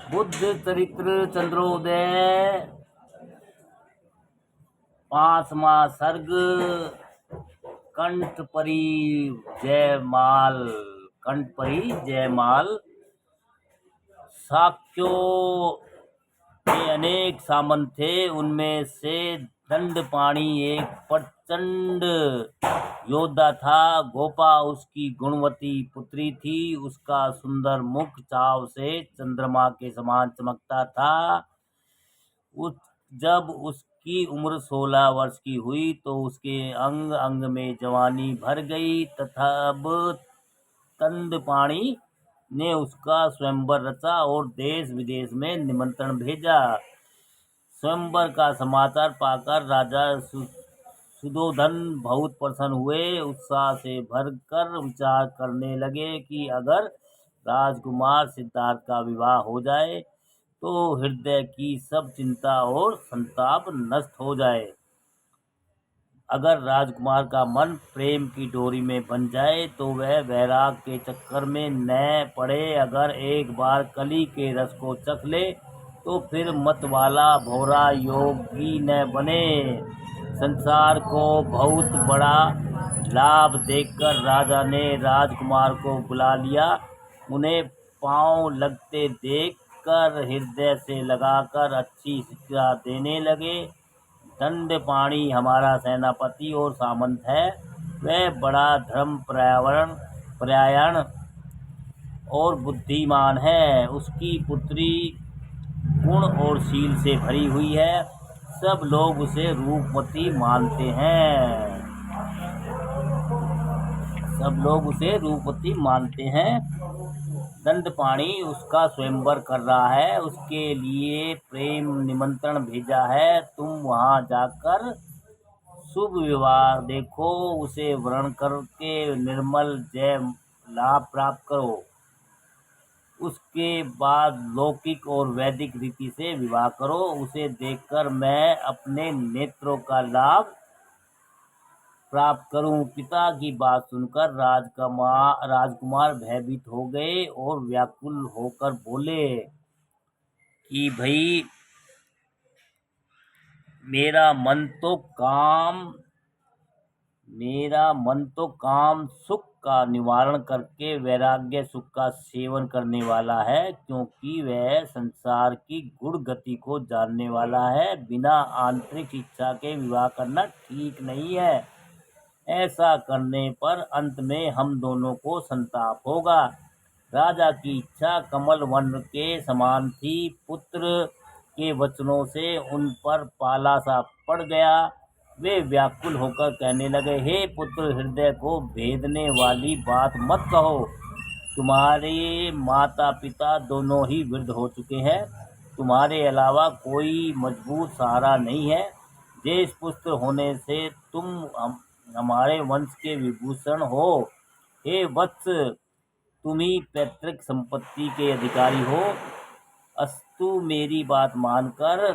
बुद्ध चरित्र चंद्रोदय, 5वां सर्ग। कंठपरी जयमाल। कंठपरी जयमाल। शाक्यों के अनेक सामंत थे, उनमें से दंडपाणि एक प्रचंड योद्धा था। गोपा उसकी गुणवती पुत्री थी। उसका सुंदर मुख चाव से चंद्रमा के समान चमकता था। जब उसकी उम्र 16 वर्ष की हुई तो उसके अंग अंग में जवानी भर गई। तब दंडपाणि ने उसका स्वयंवर रचा और देश विदेश में निमंत्रण भेजा। स्वयंवर का समाचार पाकर राजा सुधोधन बहुत प्रसन्न हुए। उत्साह से भरकर विचार करने लगे कि अगर राजकुमार सिद्धार्थ का विवाह हो जाए तो हृदय की सब चिंता और संताप नष्ट हो जाए। अगर राजकुमार का मन प्रेम की डोरी में बंध जाए तो वह वैराग के चक्कर में न पड़े। अगर एक बार कली के रस को चख ले तो फिर मतवाला भौरा योगी न बने। संसार को बहुत बड़ा लाभ देखकर राजा ने राजकुमार को बुला लिया। उन्हें पांव लगते देखकर हृदय से लगाकर अच्छी शिक्षा देने लगे। दंडपाणि हमारा सेनापति और सामंत है। वह बड़ा धर्म परायण और बुद्धिमान है। उसकी पुत्री गुण और शील से भरी हुई है। सब लोग उसे रूपवती मानते हैं। दंडपाणि उसका स्वयंवर कर रहा है। उसके लिए प्रेम निमंत्रण भेजा है। तुम वहां जाकर शुभ विवाह देखो। उसे वर्ण करके निर्मल जय लाभ प्राप्त करो। उसके बाद लौकिक और वैदिक रीति से विवाह करो। उसे देखकर मैं अपने नेत्रों का लाभ प्राप्त करूं। पिता की बात सुनकर राजकुमार भयभीत हो गए और व्याकुल होकर बोले कि भाई मेरा मन तो काम सुख का निवारण करके वैराग्य सुख का सेवन करने वाला है, क्योंकि वह संसार की गुण गति को जानने वाला है। बिना आंतरिक इच्छा के विवाह करना ठीक नहीं है। ऐसा करने पर अंत में हम दोनों को संताप होगा। राजा की इच्छा कमल वर्ण के समान थी। पुत्र के वचनों से उन पर पाला सा पड़ गया। वे व्याकुल होकर कहने लगे, हे पुत्र, हृदय को भेदने वाली बात मत कहो। तुम्हारे माता पिता दोनों ही वृद्ध हो चुके हैं। तुम्हारे अलावा कोई मजबूत सहारा नहीं है। देश पुत्र होने से तुम हमारे वंश के विभूषण हो। हे वत्स, तुम ही पैतृक संपत्ति के अधिकारी हो। अस्तु, मेरी बात मानकर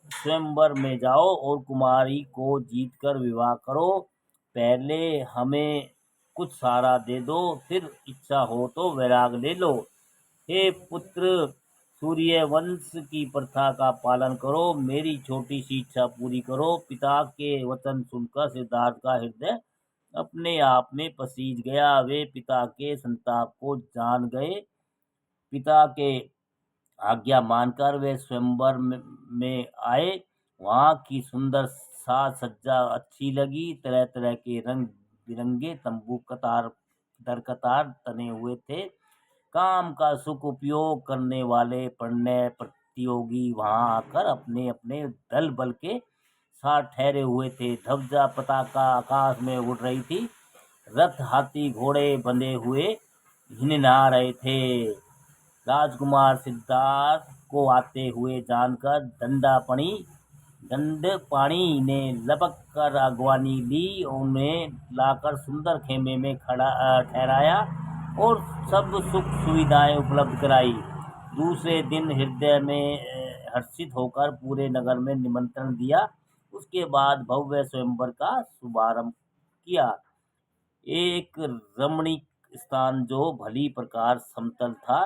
स्वयंवर में जाओ और कुमारी को जीतकर विवाह करो। पहले हमें कुछ सहारा दे दो, फिर इच्छा हो तो वैराग ले लो। हे पुत्र, सूर्यवंश की प्रथा का पालन करो। मेरी छोटी सी इच्छा पूरी करो। पिता के वचन सुनकर सिद्धार्थ का हृदय अपने आप में पसीज गया। वे पिता के संताप को जान गए। पिता के आज्ञा मानकर वे स्वयंवर में आए। वहां की सुंदर साज सज्जा अच्छी लगी। तरह तरह के रंग बिरंगे तंबू कतार दर कतार तने हुए थे। काम का सुख उपयोग करने वाले प्रणय प्रतियोगी वहां आकर अपने अपने दल बल के साथ ठहरे हुए थे। ध्वजा पताका आकाश में उड़ रही थी। रथ हाथी घोड़े बंधे हुए हिनहा रहे थे। राजकुमार सिद्धार्थ को आते हुए जानकर दंडपाणि ने लपक कर अगवानी ली। उन्हें लाकर सुंदर खेमे में ठहराया और सब सुख सुविधाएं उपलब्ध कराई। दूसरे दिन हृदय में हर्षित होकर पूरे नगर में निमंत्रण दिया। उसके बाद भव्य स्वयंवर का शुभारंभ किया। एक रमणीक स्थान जो भली प्रकार समतल था,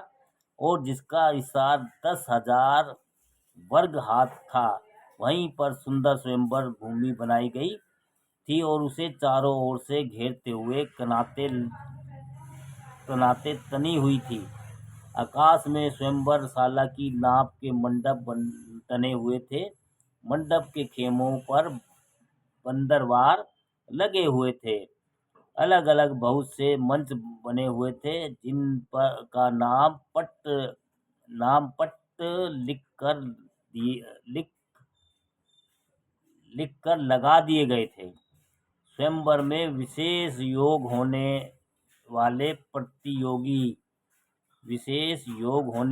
और जिसका विस्तार 10,000 वर्ग हाथ था। वहीं पर सुंदर स्वयंवर भूमि बनाई गई थी और उसे चारों ओर से घेरते हुए कनाते तनी हुई थी। आकाश में स्वयंवर शाला की नाप के मंडप तने हुए थे। मंडप के खेमों पर बंदरवार लगे हुए थे। अलग अलग बहुत से मंच बने हुए थे जिन पर का नाम पट लिख लिख कर लगा दिए गए थे। स्वयंवर में विशेष योग होने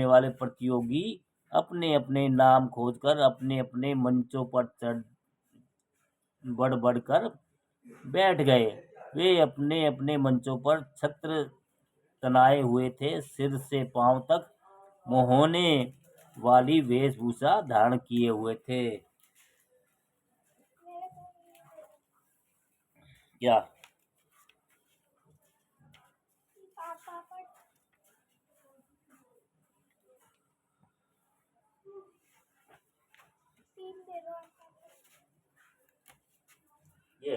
वाले प्रतियोगी अपने अपने नाम खोजकर अपने अपने मंचों पर बढ़ कर बैठ गए। वे अपने अपने मंचों पर छत्र तनाए हुए थे, सिर से पांव तक मोहने वाली वेशभूषा धारण किए हुए थे। क्या ये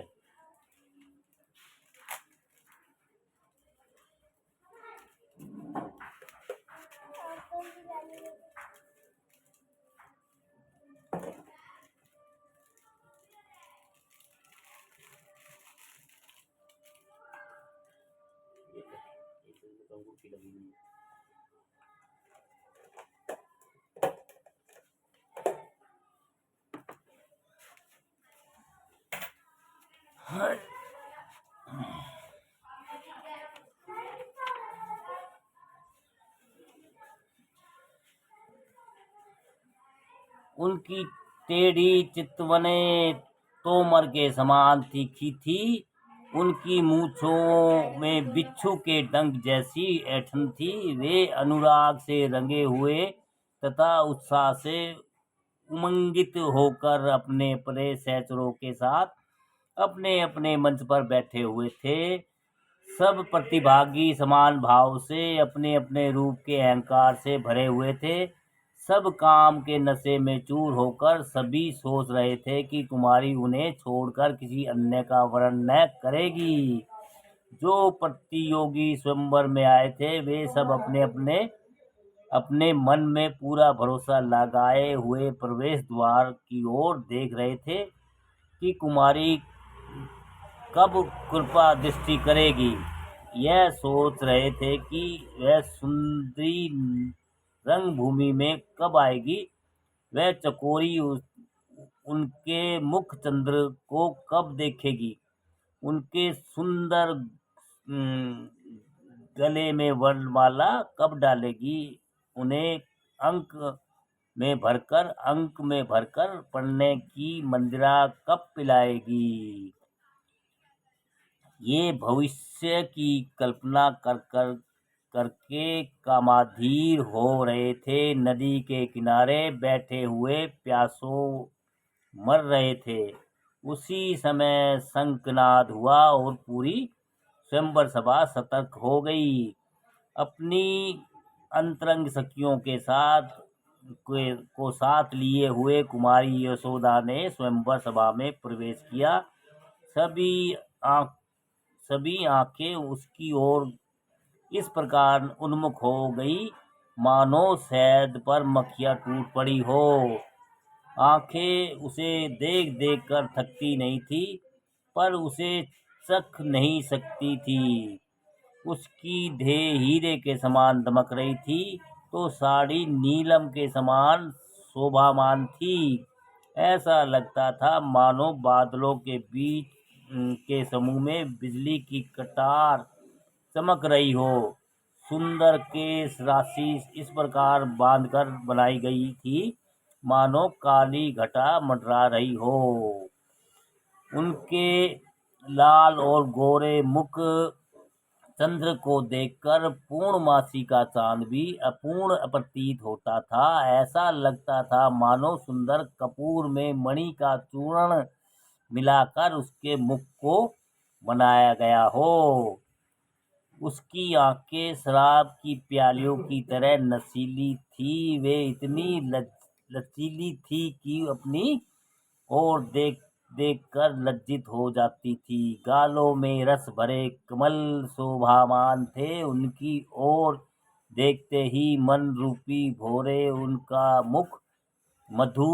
अंगूठी लगी हुई है। उनकी टेढ़ी चितवनें तोमर के समान तीखी थी। उनकी मूछों में बिच्छू के डंक जैसी ऐंठन थी। वे अनुराग से रंगे हुए तथा उत्साह से उमंगित होकर अपने अपने सहचरों के साथ अपने अपने मंच पर बैठे हुए थे। सब प्रतिभागी समान भाव से अपने अपने रूप के अहंकार से भरे हुए थे। सब काम के नशे में चूर होकर सभी सोच रहे थे कि कुमारी उन्हें छोड़कर किसी अन्य का वरण न करेगी। जो प्रतियोगी स्वयंवर में आए थे वे सब अपने मन में पूरा भरोसा लगाए हुए प्रवेश द्वार की ओर देख रहे थे कि कुमारी कब कृपा दृष्टि करेगी। यह सोच रहे थे कि वह सुंदरी रंगभूमि में कब आएगी। वह चकोरी उनके मुख चंद्र को कब देखेगी। उनके सुंदर गले में वर्णमाला कब डालेगी। उन्हें अंक में भरकर पढ़ने की मंदिरा कब पिलाएगी। ये भविष्य की कल्पना करके कामाधीर हो रहे थे। नदी के किनारे बैठे हुए प्यासों मर रहे थे। उसी समय शंखनाद हुआ और पूरी स्वयंवर सभा सतर्क हो गई। अपनी अंतरंग सखियों के साथ लिए हुए कुमारी यशोदा ने स्वयंवर सभा में प्रवेश किया। सभी आंखें उसकी ओर इस प्रकार उन्मुख हो गई मानो शहद पर मक्खियां टूट पड़ी हो। आंखें उसे देख देख कर थकती नहीं थी पर उसे चख नहीं सकती थी। उसकी देह हीरे के समान दमक रही थी तो साड़ी नीलम के समान शोभामान थी। ऐसा लगता था मानो बादलों के बीच के समूह में बिजली की कटार चमक रही हो। सुंदर केश राशि इस प्रकार बांधकर बनाई गई थी मानो काली घटा मंडरा रही हो। उनके लाल और गोरे मुख चंद्र को देखकर पूर्णमासी का चांद भी अपूर्ण प्रतीत होता था। ऐसा लगता था मानो सुंदर कपूर में मणि का चूर्ण मिलाकर उसके मुख को बनाया गया हो। उसकी आंखें शराब की प्यालियों की तरह नशीली थी। वे इतनी लचीली थी कि अपनी ओर देख देख कर लज्जित हो जाती थी। गालों में रस भरे कमल शोभामान थे। उनकी ओर देखते ही मन रूपी भौरे उनका मुख मधु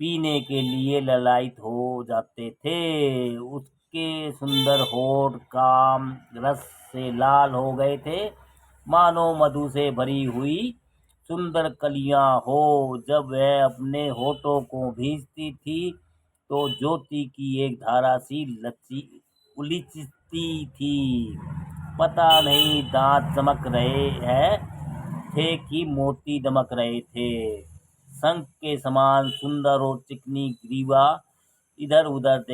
पीने के लिए ललायित हो जाते थे। उसके सुंदर होठ काम रस से लाल हो गए थे, मानो मधु से भरी हुई सुंदर कलियां हो। जब वह अपने होठों को भींचती थी तो ज्योति की एक धारा सी लची उलिचती थी। पता नहीं दांत चमक रहे हैं थे कि मोती दमक रहे थे। शंख के समान सुंदर और चिकनी ग्रीवा इधर उधर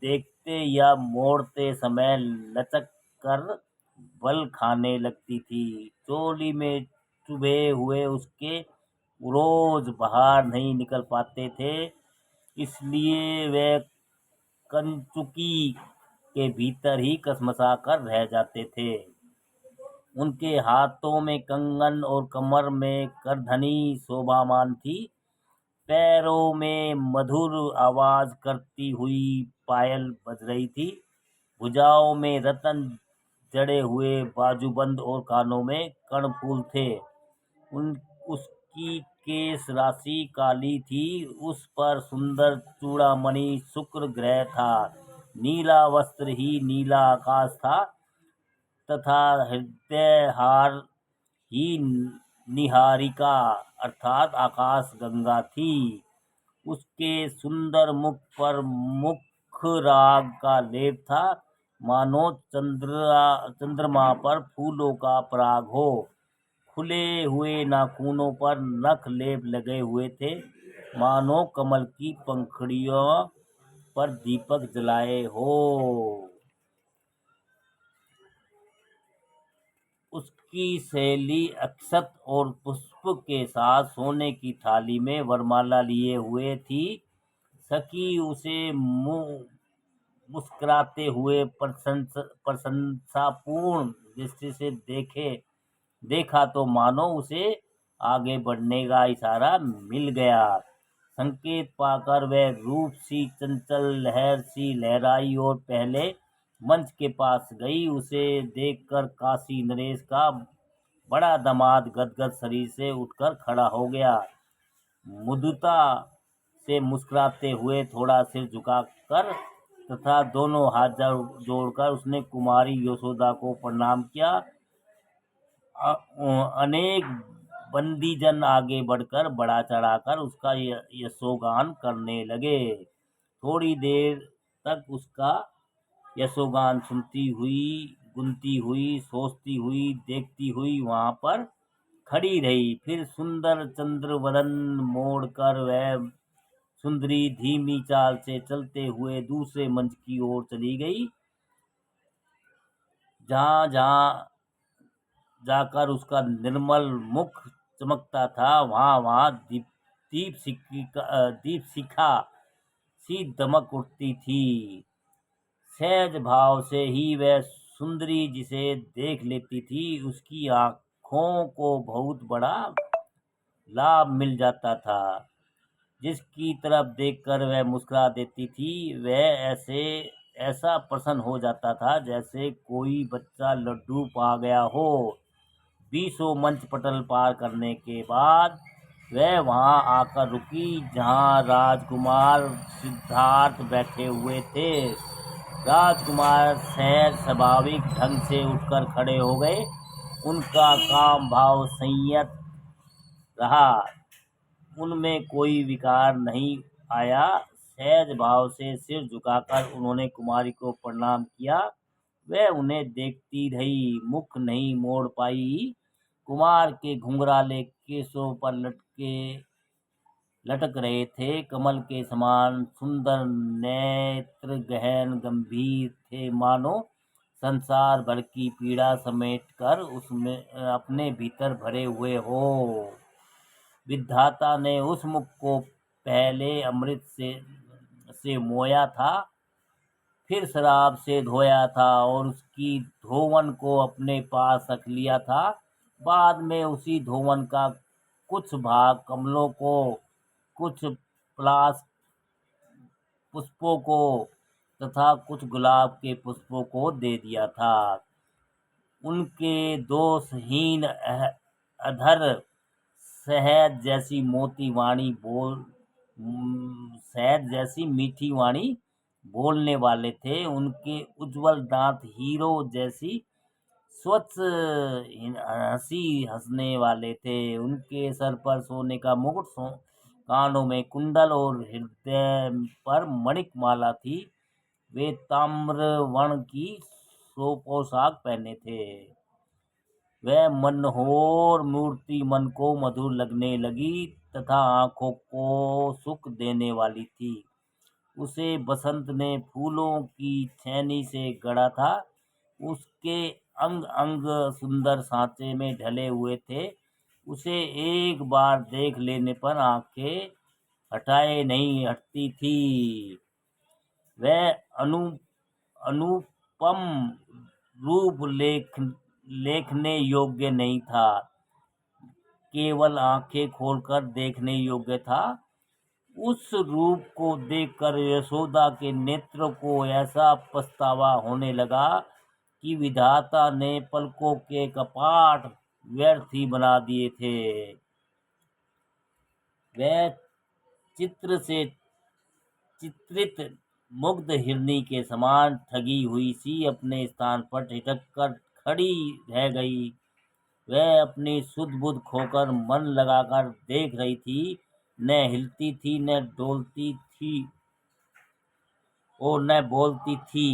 देखते या मोड़ते समय लचक कर बल खाने लगती थी। चोली में चुभे हुए उसके रोज बाहर नहीं निकल पाते थे, इसलिए वे कंचुकी के भीतर ही कसमसा कर रह जाते थे। उनके हाथों में कंगन और कमर में करधनी शोभामान थी। पैरों में मधुर आवाज करती हुई पायल बज रही थी। भुजाओं में रतन जड़े हुए बाजूबंद और कानों में कर्णफूल थे। उन उसकी केश राशि काली थी। उस पर सुंदर चूड़ामणि शुक्र ग्रह था। नीला वस्त्र ही नीला आकाश था तथा हृदय हार ही निहारिका अर्थात आकाश गंगा थी। उसके सुंदर मुख पर मुख राग का लेप था, मानो चंद्रमा पर फूलों का पराग हो। खुले हुए नाखूनों पर नख लेप लगे हुए थे, मानो कमल की पंखुड़ियों पर दीपक जलाए हो। उसकी सहेली अक्षत और पुष्प के साथ सोने की थाली में वरमाला लिए हुए थी। सखी उसे मुस्कुराते हुए प्रशंसापूर्ण दृष्टि से देखा तो मानो उसे आगे बढ़ने का इशारा मिल गया। संकेत पाकर वह रूप सी चंचल लहर सी लहराई और पहले मंच के पास गई। उसे देखकर काशी नरेश का बड़ा दामाद गदगद शरीर से उठकर खड़ा हो गया। मुद्रिता से मुस्कुराते हुए थोड़ा सिर झुकाकर तथा दोनों हाथ जोड़कर उसने कुमारी यशोदा को प्रणाम किया। अनेक बंदीजन आगे बढ़कर बढ़ा चढ़ाकर उसका यशोगान करने लगे। थोड़ी देर तक उसका यशोगान सुनती हुई, गुनती हुई, सोचती हुई, देखती हुई वहां पर खड़ी रही। फिर सुंदर चंद्रवदन मोड़कर वह सुंदरी धीमी चाल से चलते हुए दूसरे मंच की ओर चली गई। जहां जहां जाकर उसका निर्मल मुख चमकता था, वहां वहां दीप शिखा सी दमक उठती थी। सहज भाव से ही वह सुंदरी जिसे देख लेती थी, उसकी आंखों को बहुत बड़ा लाभ मिल जाता था। जिसकी तरफ देखकर वह मुस्कुरा देती थी, वह ऐसा प्रसन्न हो जाता था जैसे कोई बच्चा लड्डू पा गया हो। 20 मंच पटल पार करने के बाद वह वहां आकर रुकी जहां राजकुमार सिद्धार्थ बैठे हुए थे। राजकुमार सहज स्वाभाविक ढंग से उठकर खड़े हो गए। उनका काम भाव संयत रहा, उनमें कोई विकार नहीं आया। सहज भाव से सिर झुकाकर उन्होंने कुमारी को प्रणाम किया। वह उन्हें देखती रही, मुख नहीं मोड़ पाई। कुमार के घुंघराले केसों पर लटक रहे थे, कमल के समान सुंदर नेत्र गहन गंभीर थे, मानो संसार भर की पीड़ा समेट कर उसमें अपने भीतर भरे हुए हो। विधाता ने उस मुख को पहले अमृत से मोया था, फिर शराब से धोया था और उसकी धोवन को अपने पास रख लिया था। बाद में उसी धोवन का कुछ भाग कमलों को, कुछ पलाश पुष्पों को तथा कुछ गुलाब के पुष्पों को दे दिया था। उनके दोषहीन अधर शहद जैसी मीठी वाणी बोलने वाले थे। उनके उज्जवल दांत हीरो जैसी स्वच्छ हंसी हंसने वाले थे। उनके सर पर सोने का मुकुट, कानों में कुंडल और हृदय पर मणिक माला थी। वे ताम्र वर्ण की पोशाक पहने थे। वह मनोहर मूर्ति मन को मधुर लगने लगी तथा आंखों को सुख देने वाली थी। उसे बसंत ने फूलों की छेनी से गढ़ा था। उसके अंग अंग सुंदर सांचे में ढले हुए थे। उसे एक बार देख लेने पर आंखें हटाए नहीं हटती थी। वह अनुपम रूप लेखने योग्य नहीं था, केवल आंखें खोलकर देखने योग्य था। उस रूप को देखकर यशोदा के नेत्र को ऐसा पछतावा होने लगा कि विधाता ने पलकों के कपाट व्यर्थ ही बना दिए थे। वह चित्र से चित्रित मुग्ध हिरनी के समान ठगी हुई सी अपने स्थान पर ठिठक कर खड़ी रह गई। वह अपनी सुध बुध खोकर मन लगाकर देख रही थी, न हिलती थी, न डोलती थी और न बोलती थी।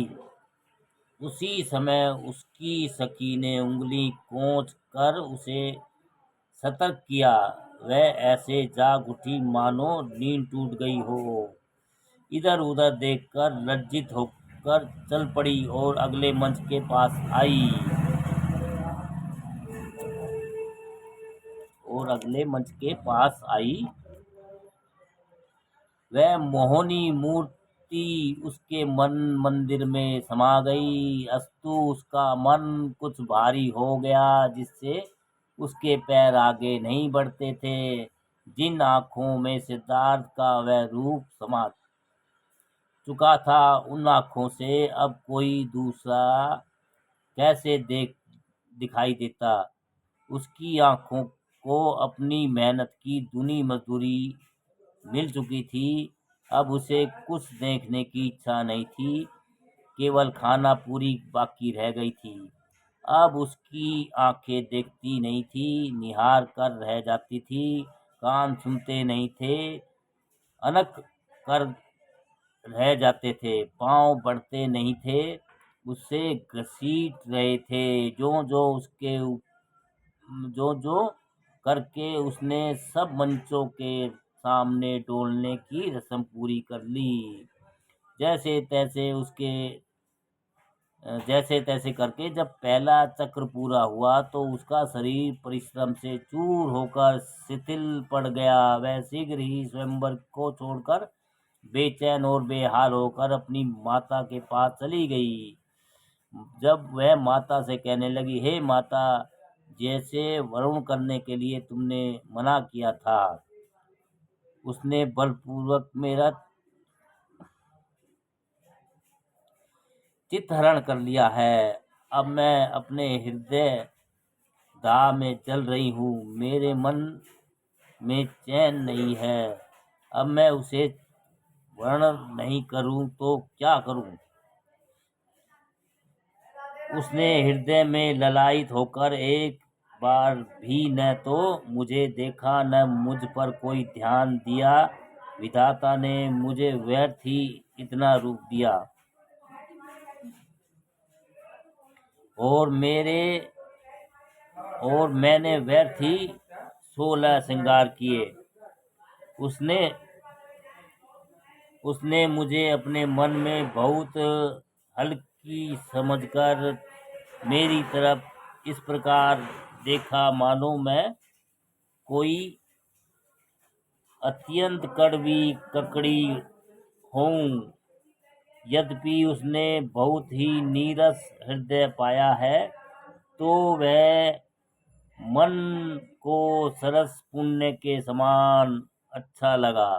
उसी समय उसकी सखी ने उंगली कोंच कर उसे सतर्क किया। वह ऐसे जाग उठी मानो नींद टूट गई हो। इधर उधर देखकर लज्जित होकर चल पड़ी और अगले मंच के पास आई। वह मोहिनी मूर्ति उसके मन मंदिर में समा गई। अस्तु उसका मन कुछ भारी हो गया, जिससे उसके पैर आगे नहीं बढ़ते थे। जिन आंखों में सिद्धार्थ का वह रूप समा चुका था, उन आंखों से अब कोई दूसरा कैसे दिखाई देता। उसकी आंखों को अपनी मेहनत की दुनी मजदूरी मिल चुकी थी। अब उसे कुछ देखने की इच्छा नहीं थी, केवल खाना पूरी बाकी रह गई थी। अब उसकी आंखें देखती नहीं थी, निहार कर रह जाती थी। कान सुनते नहीं थे, अनक कर रह जाते थे। पांव बढ़ते नहीं थे, उसे घसीट रहे थे। जो करके उसने सब मंचों के सामने डोलने की रस्म पूरी कर ली। जैसे तैसे करके जब पहला चक्र पूरा हुआ तो उसका शरीर परिश्रम से चूर होकर शिथिल पड़ गया। वह शीघ्र ही स्वयंवर को छोड़कर बेचैन और बेहाल होकर अपनी माता के पास चली गई। जब वह माता से कहने लगी, हे माता, जैसे वरुण करने के लिए तुमने मना किया था, उसने बलपूर्वक मेरा चित्त हरण कर लिया है। अब मैं अपने हृदय दाह में जल रही हूँ। मेरे मन में चैन नहीं है। अब मैं उसे वर्णन नहीं करूँ तो क्या करूँ। उसने हृदय में ललायित होकर एक बार भी न तो मुझे देखा, न मुझ पर कोई ध्यान दिया। विधाता ने मुझे व्यर्थ ही इतना रूप दिया और मैंने व्यर्थ ही 16 श्रृंगार किए। उसने मुझे अपने मन में बहुत हल्की समझकर मेरी तरफ इस प्रकार देखा मानो मैं कोई अत्यंत कड़वी ककड़ी हूँ। यद्यपि उसने बहुत ही नीरस हृदय पाया है, तो वह मन को सरस पुण्य के समान अच्छा लगा।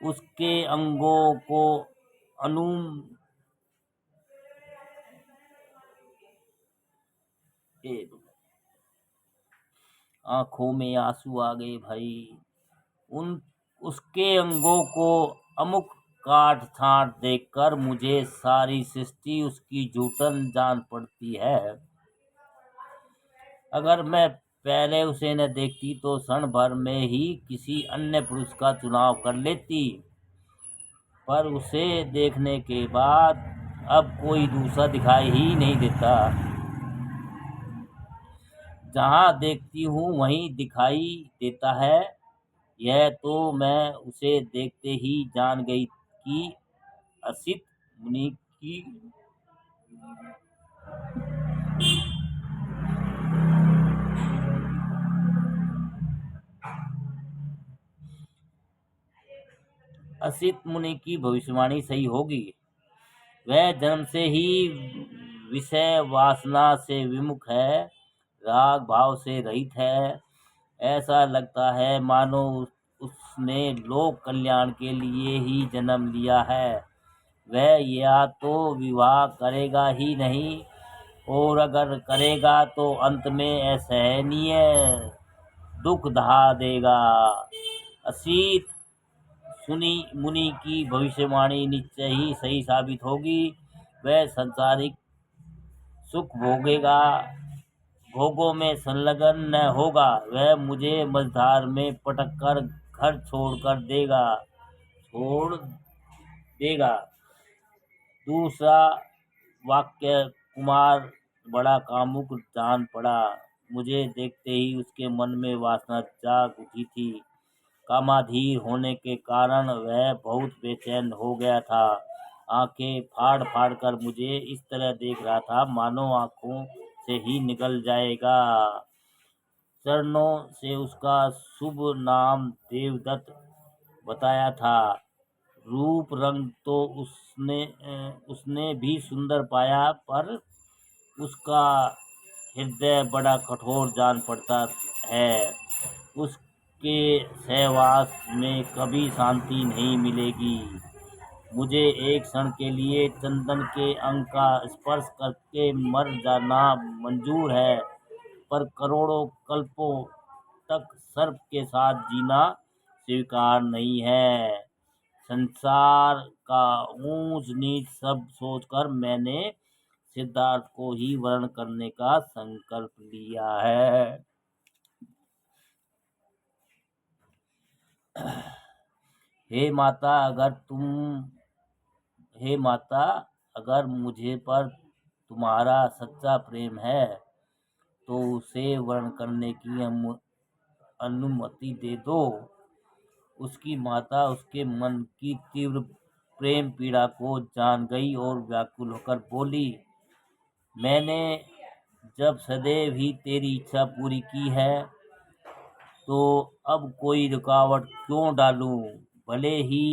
उसके अंगों को अनुम आंखों में आंसू आ गए भाई। उन उसके अंगों को अमुक काट छांट देखकर मुझे सारी सृष्टि उसकी जूठन जान पड़ती है। अगर मैं पहले उसे न देखती तो क्षण भर में ही किसी अन्य पुरुष का चुनाव कर लेती, पर उसे देखने के बाद अब कोई दूसरा दिखाई ही नहीं देता। जहाँ देखती हूँ वहीं दिखाई देता है। यह तो मैं उसे देखते ही जान गई कि असित मुनि की भविष्यवाणी सही होगी। वह जन्म से ही विषय वासना से विमुख है, राग भाव से रहित है। ऐसा लगता है मानो उसने लोक कल्याण के लिए ही जन्म लिया है। वह या तो विवाह करेगा ही नहीं, और अगर करेगा तो अंत में असहनीय दुख ढा देगा। असित मुनि की भविष्यवाणी निश्चय ही सही साबित होगी। वह सांसारिक सुख भोगों में संलग्न न होगा। वह मुझे मझधार में पटक कर घर छोड़ देगा। दूसरा वाक्य कुमार बड़ा कामुक जान पड़ा। मुझे देखते ही उसके मन में वासना जाग उठी थी। कामाधीर होने के कारण वह बहुत बेचैन हो गया था। आंखें फाड़ फाड़ कर मुझे इस तरह देख रहा था मानो आंखों से ही निकल जाएगा। चरणों से उसका शुभ नाम देवदत्त बताया था। रूप रंग तो उसने भी सुंदर पाया, पर उसका हृदय बड़ा कठोर जान पड़ता है। उसके सहवास में कभी शांति नहीं मिलेगी। मुझे एक क्षण के लिए चंदन के अंग का स्पर्श करके मर जाना मंजूर है, पर करोड़ों कल्पों तक सर्प के साथ जीना स्वीकार नहीं है। संसार का ऊंच नीच सब सोचकर मैंने सिद्धार्थ को ही वर्ण करने का संकल्प लिया है। हे माता, अगर मुझे पर तुम्हारा सच्चा प्रेम है तो उसे वर्ण करने की अनुमति दे दो। उसकी माता उसके मन की तीव्र प्रेम पीड़ा को जान गई और व्याकुल होकर बोली, मैंने जब सदैव ही तेरी इच्छा पूरी की है, तो अब कोई रुकावट क्यों डालूं? भले ही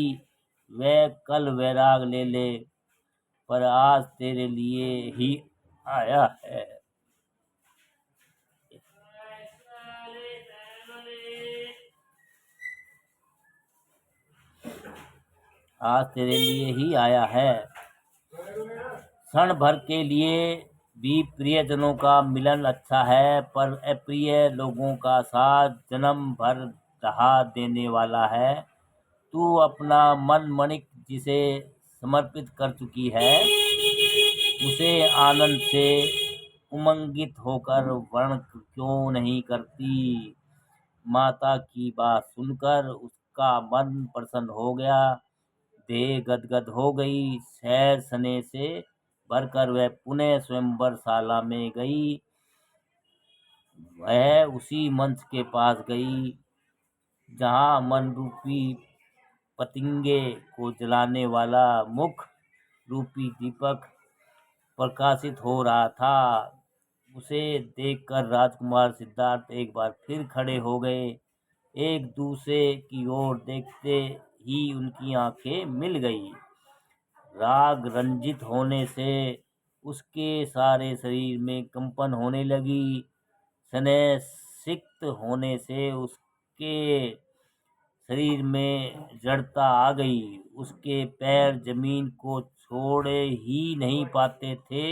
वह कल वैराग ले ले, पर आज तेरे लिए ही आया है। आज तेरे लिए ही आया है। क्षण भर के लिए भी प्रियजनों का मिलन अच्छा है, पर अप्रिय लोगों का साथ जन्म भर दहा देने वाला है। तू अपना मन मणिक जिसे समर्पित कर चुकी है, उसे आनंद से उमंगित होकर वर्ण क्यों नहीं करती? माता की बात सुनकर उसका मन प्रसन्न हो गया, देह गदगद हो गई। शहर सने से भरकर वह पुनः स्वयंवर शाला में गई। वह उसी मंच के पास गई जहाँ मन रूपी पतंगे को जलाने वाला मुख रूपी दीपक प्रकाशित हो रहा था। उसे देखकर राजकुमार सिद्धार्थ एक बार फिर खड़े हो गए। एक दूसरे की ओर देखते ही उनकी आंखें मिल गई। राग रंजित होने से उसके सारे शरीर में कंपन होने लगी। स्नेह सिक्त होने से उसके शरीर में जड़ता आ गई। उसके पैर जमीन को छोड़े ही नहीं पाते थे।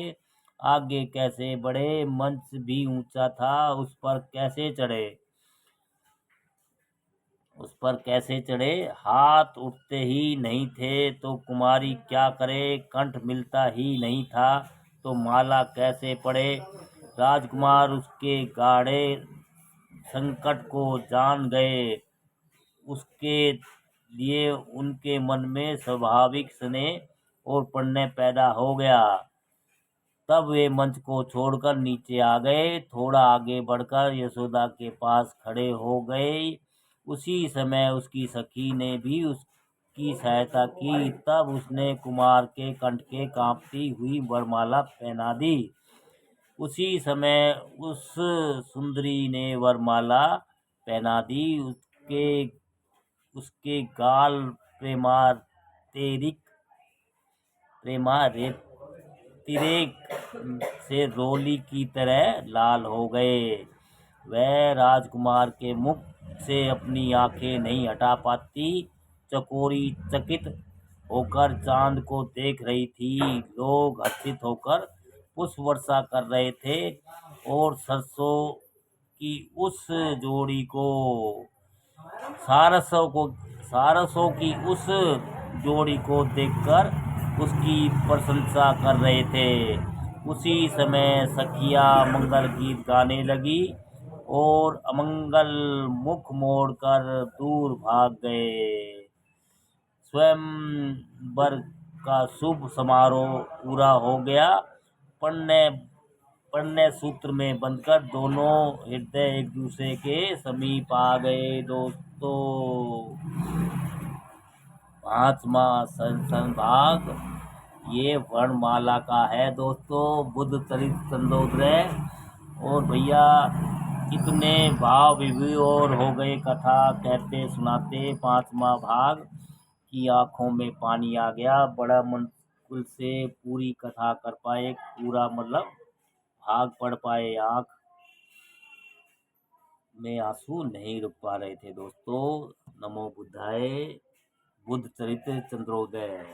आगे कैसे बढ़े? मंच भी ऊंचा था, उस पर कैसे चढ़े? हाथ उठते ही नहीं थे तो कुमारी क्या करे? कंठ मिलता ही नहीं था तो माला कैसे पड़े? राजकुमार उसके गाढ़े संकट को जान गए। उसके लिए उनके मन में स्वाभाविक स्नेह और प्रणय पैदा हो गया। तब वे मंच को छोड़कर नीचे आ गए। थोड़ा आगे बढ़कर यशोदा के पास खड़े हो गए। उसी समय उसकी सखी ने भी उसकी सहायता की। तब उसने कुमार के कंठ के कांपती हुई वरमाला पहना दी। उसी समय उस सुंदरी ने वरमाला पहना दी। उसके गाल प्रेमातिरेक से रोली की तरह लाल हो गए। वह राजकुमार के मुख से अपनी आंखें नहीं हटा पाती। चकोरी चकित होकर चांद को देख रही थी। लोग हर्षित होकर पुष्प वर्षा कर रहे थे और की उस जोड़ी को सारसों की उस जोड़ी को देखकर उसकी प्रशंसा कर रहे थे। उसी समय सखियां मंगल गीत गाने लगी और अमंगल मुख मोड़कर दूर भाग गए। स्वयंवर का शुभ समारोह पूरा हो गया। परिणय परिणय सूत्र में बंधकर दोनों हृदय एक दूसरे के समीप आ गए। दोस्तों, 5वां संभाग ये वर्णमाला का है। दोस्तों, बुद्ध चरित चंद्रोदय। और भैया इतने भाव विभोर हो गए कथा कहते सुनाते 5वां भाग की आंखों में पानी आ गया। बड़ा मुश्किल से पूरी कथा कर पाए, पूरा मतलब भाग पढ़ पाए। आंख में आंसू नहीं रुक पा रहे थे। दोस्तों, नमो बुद्धाय। बुद्ध चरित्र चंद्रोदय।